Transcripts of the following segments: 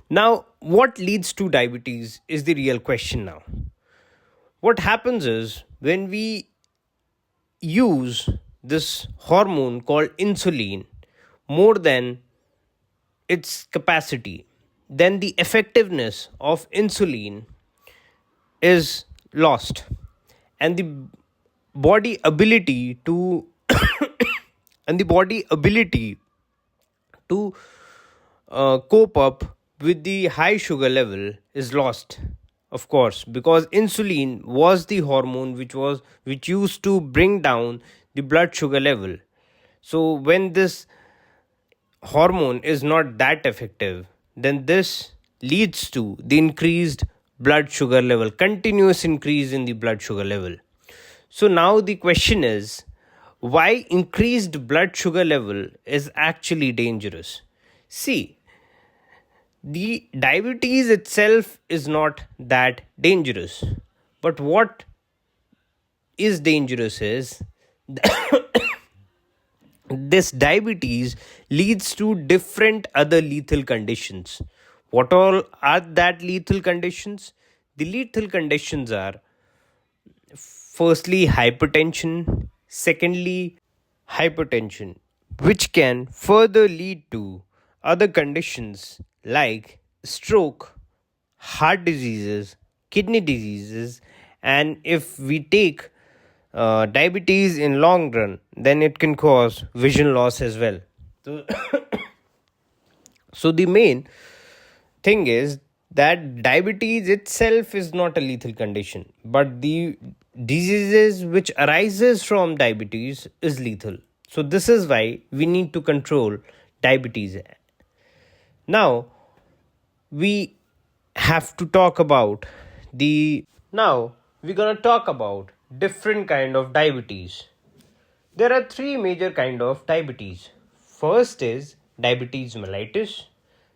Now, what leads to diabetes is the real question now. What happens is when we use this hormone called insulin more than its capacity, then the effectiveness of insulin is lost, and the body ability to and the body ability to cope up with the high sugar level is lost, of course, because insulin was the hormone which used to bring down the blood sugar level. So when this hormone is not that effective, then this leads to the increased blood sugar level, continuous increase in the blood sugar level. So now the question is, why increased blood sugar level is actually dangerous. See, the diabetes itself is not that dangerous, but what is dangerous is this diabetes leads to different other lethal conditions. What all are that lethal conditions? The lethal conditions are, firstly, hypertension, secondly, hypertension, which can further lead to other conditions like stroke, heart diseases, kidney diseases, and if we take diabetes in long run, then it can cause vision loss as well. So, so the main thing is that diabetes itself is not a lethal condition, but the diseases which arises from diabetes is lethal. So this is why we need to control diabetes. Now we have to talk about the now we're going to talk about different kind of diabetes. There are three major kind of diabetes. First is diabetes mellitus,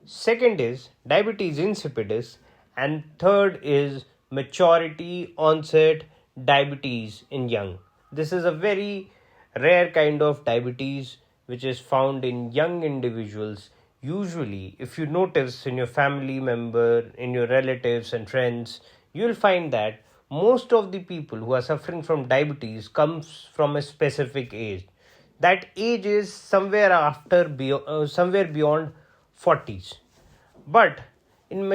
second is diabetes insipidus, and third is maturity onset diabetes in young. This is a very rare kind of diabetes which is found in young individuals. Usually, if you notice in your family member, in your relatives and friends, you'll find that most of the people who are suffering from diabetes comes from a specific age. That age is somewhere beyond 40s. But in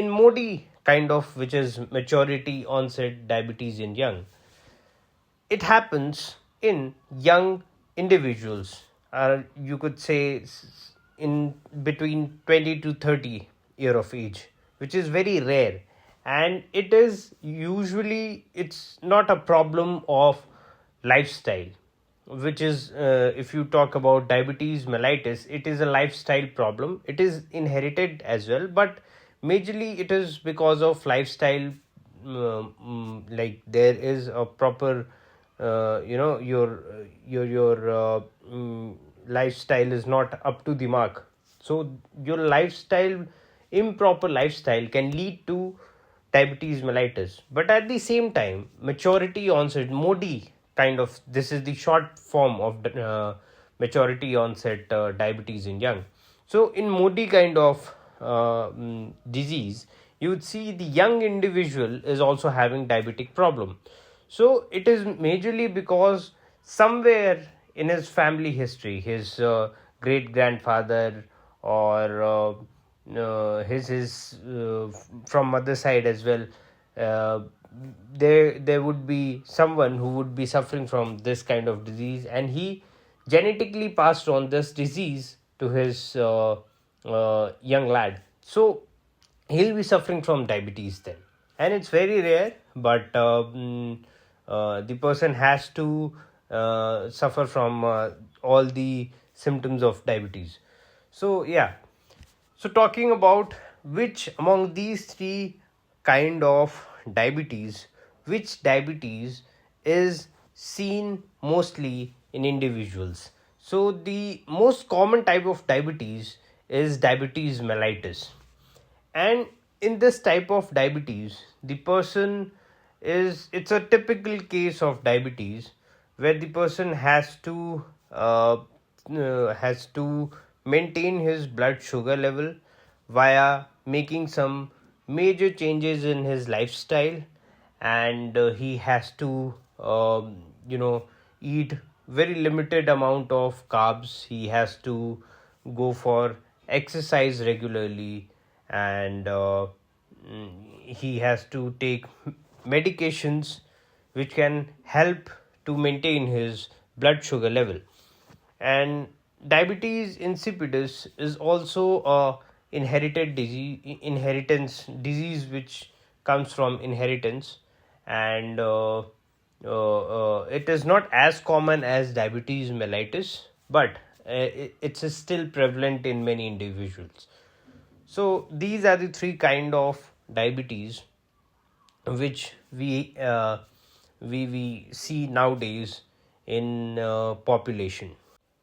Modi kind of, which is maturity onset diabetes in young, it happens in young individuals, or you could say in between 20 to 30 year of age, which is very rare. And it is usually, it's not a problem of lifestyle, which is, if you talk about diabetes mellitus, it is a lifestyle problem. It is inherited as well, but majorly it is because of lifestyle. Like there is a proper, lifestyle is not up to the mark. So your lifestyle, improper lifestyle, can lead to diabetes mellitus. But at the same time, maturity onset, MODY kind of, this is the short form of maturity onset diabetes in young. So in MODY kind of disease, you would see the young individual is also having diabetic problem. So it is majorly because somewhere in his family history, his great grandfather, or his from mother side as well, uh, there would be someone who would be suffering from this kind of disease, and he genetically passed on this disease to his young lad. So he'll be suffering from diabetes then, and it's very rare, but the person has to suffer from all the symptoms of diabetes. So yeah, so talking about which among these three kind of diabetes, which diabetes is seen mostly in individuals. So the most common type of diabetes is diabetes mellitus. And in this type of diabetes, the person is, it's a typical case of diabetes where the person has to maintain his blood sugar level, via making some major changes in his lifestyle, and he has to eat very limited amount of carbs. He has to go for exercise regularly, and he has to take medications which can help to maintain his blood sugar level. And diabetes insipidus is also a inheritance disease which comes from inheritance, and it is not as common as diabetes mellitus, but it's still prevalent in many individuals. So these are the three kind of diabetes which we see nowadays in population.